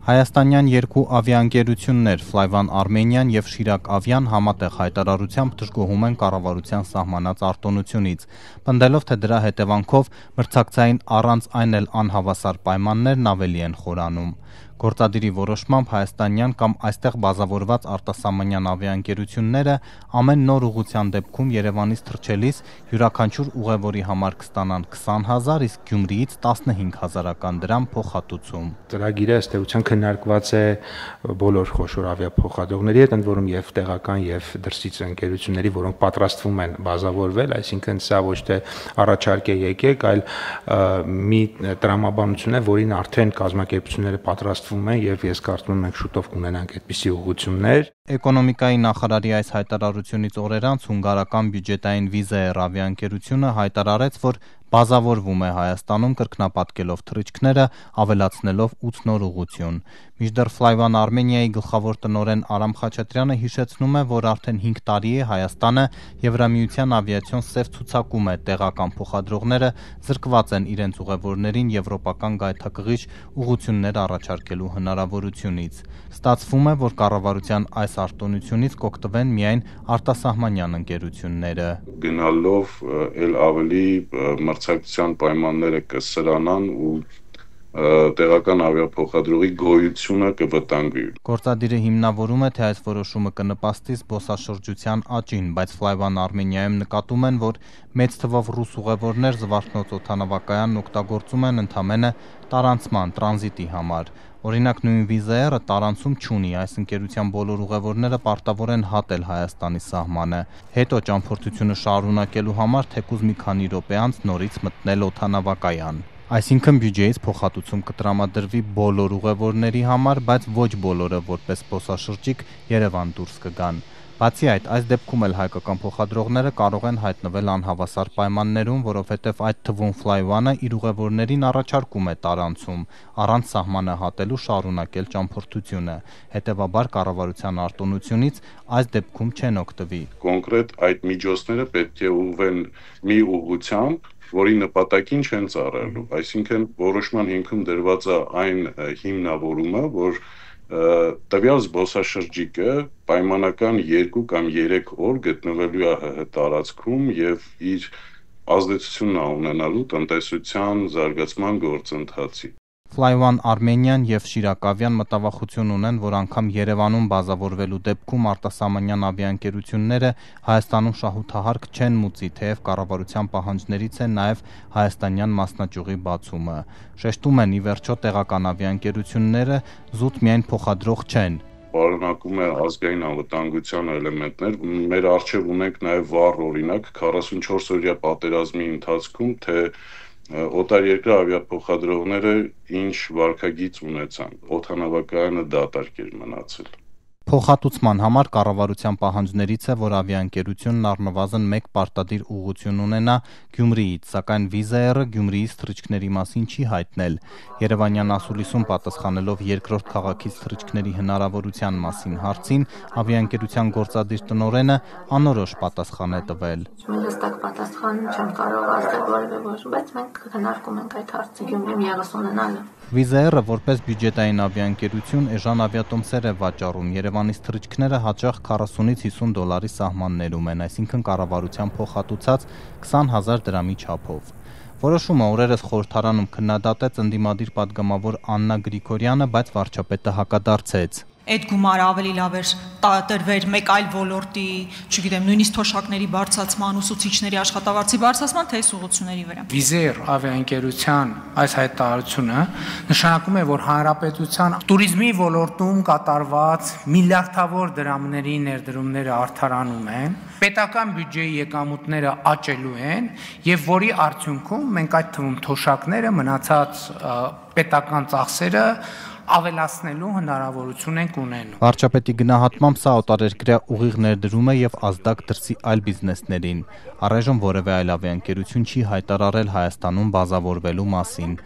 Հայաստանյան երկու ավիաընկերություններ Flyone Armenian և Շիրակ Ավիան համատեղ հայտարարությամբ դժգոհում են կառավարության սահմանած արտոնությունից, պնդելով, թե դրա հետևանքով մրցակցային առանց այն էլ անհավասար պայմաններն ավելի են խորանում։ Գործադիրի որոշմամբ հայաստանյան կամ այստեղ բազավորված արտասահմանյան ավիաընկերությունները ամեն նոր ուղղության դեպքում Երևանից թռչելիս յուրաքանչյուր ուղևորի համար կստանան 20,000, իսկ Գյումրիից 15,000 դրամ փոխհատուցում։ Ծրագիրը ըստ էության քննարկված է բոլոր խոշոր ավիափոխադրողների հետ, ընդ որում եւ տեղական եւ դրսից ընկերությունների, որոնք պատրաստվում են բազավորվել, այսինքն սա ոչ թե առաջարկ է եկեք, այլ մի տրամաբանություն է, որին արդեն կազմակերպությունները պատրաստվում են եւ ես կարծում եմ մենք շուտով կունենանք այդպիսի ուղղություններ։ Էկոնոմիկայի նախարարի այս հայտարարությունից օրեր անց հունգարական բյուջետային Wizz Air ավիաընկերությունը հայտարարեց, որ բազավորվում է Հայաստանում կրկնապատկելով թռիչքները, ավելացնելով 8 նոր ուղղություն։ Մինչդեռ Flyone Armenia-ի գլխավոր տնօրեն Արամ Խաչատրյանը հիշեցնում է, որ արդեն 5 տարի է Հայաստանը Եվրամիության ավիացիոն սև ցուցակում է, տեղական փոխադրողները զրկված են իրենց ուղևորներին եվրոպական գայթակղիչ ուղղություններ առաջարկելու հնարավորությունից։ Ստացվում է, որ կառավարության այս արտոնությունից կօգտվեն միայն արտասահմանյան ընկերությունները։ Գնալով էլ ավելի մրցակցության պայմանները կսրանան ու տեղական ավիափոխադրողի գոյությունը կվտանգվի։ Գործադիրը հիմնավորում է, թե այս որոշումը կնպաստի զբոսաշրջության աճին, բայց Flyone Armenia-ում նկատում են, որ մեծ թվով ռուս ուղևորներ Զվարթնոց օդանավակայանն օգտագործում են ընդամենը տարանցման, տրանզիտի համար։ Օրինակ նույն Wizz Air-ը տարանցում չունի, այս ընկերության բոլոր ուղևորները պարտավոր են հատել Հայաստանի սահմանը, հետո ճամփորդությունը շարունակելու համար թեկուզ մի քանի րոպե անց նորից մտնել օդանավակայան։ Այսինքն բյուջեից փոխհատուցում կտրամադրվի բոլոր ուղևորների համար, բայց ոչ բոլորը որպես զբոսաշրջիկ Երևան դուրս կգան։ Բացի այդ, այս դեպքում էլ հայկական փոխադրողները կարող են հայտնվել անհավասար պայմաններում, որովհետև այդ թվում Flyone-ը իր ուղևորներին առաջարկում է տարանցում, առանց սահմանը հատելու շարունակել ճամփորդությունը։ Հետևաբար կառավարության արտոնությունից այս դեպքում չեն օգտվի։ Կոնկրետ այդ միջոցները պետք է ուղղվեն մի ուղղությամբ, որի նպատակին չեն ծառայելու, այսինքն որոշման հիմքում դրված է այն հիմնավորումը, որ տվյալ զբոսաշրջիկը պայմանական 2 կամ 3 օր գտնվելու է ՀՀ տարածքում եւ իր ազդեցությունն ունենալու տնտեսության զարգացման գործընթացի։ Flyone Armenian և Շիրակ Ավիան մտավախություն ունեն, որ անգամ Երևանում բազավորվելու դեպքում արտասահմանյան ավիաընկերությունները Հայաստանում շահութահարկ չեն մուծի, թեև կառավարության պահանջներից է նաև հայաստանյան մասնաճյուղի բացումը։ Շեշտում են, ի վերջո տեղական ավիաընկերությունները զուտ միայն փոխադրող չեն։ Պարունակում է ազգային անվտանգության էլեմենտներ։ Մեր առջև ունենք նաև վառ օրինակ 44-օրյա պատերազմի ընթացքում, թե օտարերկրյա ավիափոխադրողները ինչ վարքագիծ ունեցան, օդանավակայանը դատարկ էր մնացել։ Փոխհատուցման համար կառավարության պահանջներից է, որ ավիաընկերությունն առնվազն 1 պարտադիր ուղղություն ունենա Գյումրիից, սակայն Wizz Air-ը Գյումրիից թռիչքների մասին չի հայտնել։ Երևանյան ասուլիսում պատասխանելով երկրորդ քաղաքից թռիչքների հնարավորության մասին հարցին, ավիաընկերության գործադիր տնօրենը անորոշ պատասխան է տվել։ Հստակ պատասխան չեմ կարող ասել որևէ ոչ, բայց մենք քննարկում ենք այդ հարցը Գյումրիում ևս ունենալը։ Wizz Air-ը որպես բյուջետային ավիաընկերություն էժան ավիատոմսեր է վաճառում։ Երևանից թռիչքները հաճախ 40-ից 50 դոլարի սահմաններում են, այսինքն կառավարության փոխհատուցած 20,000 դրամի չափով։ Որոշումը օրերս խորհրդարանում քննադատեց ընդդիմադիր պատգամավոր Աննա Գրիգորյանը, բայց վարչապետը հակադարձեց։ Այդ գումարը ավելի լավ էր տրվեր մեկ այլ ոլորտի, չգիտեմ, նույնիսկ թոշակների բարձրացման, ուսուցիչների աշխատավարձի բարձրացման, թե ուղղությունների վրա։ Wizz Air ավիաընկերության այս հայտարարությունը նշանակում է, որ հանրապետության туриզմի ոլորտում կատարված միլիարդավոր դրամների ներդրումները արդարանում են, պետական բյուջեի եկամուտները աճելու են եւ որի արդյունքում մենք այդ թվում թոշակները, մնացած պետական ծախսերը ավելացնելու հնարավորություն ենք ունենում։ Վարչապետի գնահատմամբ սա օտարերկրյա ուղիղ ներդրում է եւ ազդակ դրսի այլ բիզնեսներին։ Առայժմ որևէ այլ ավիաընկերություն չի հայտարարել Հայաստանում բազավորվելու մասին։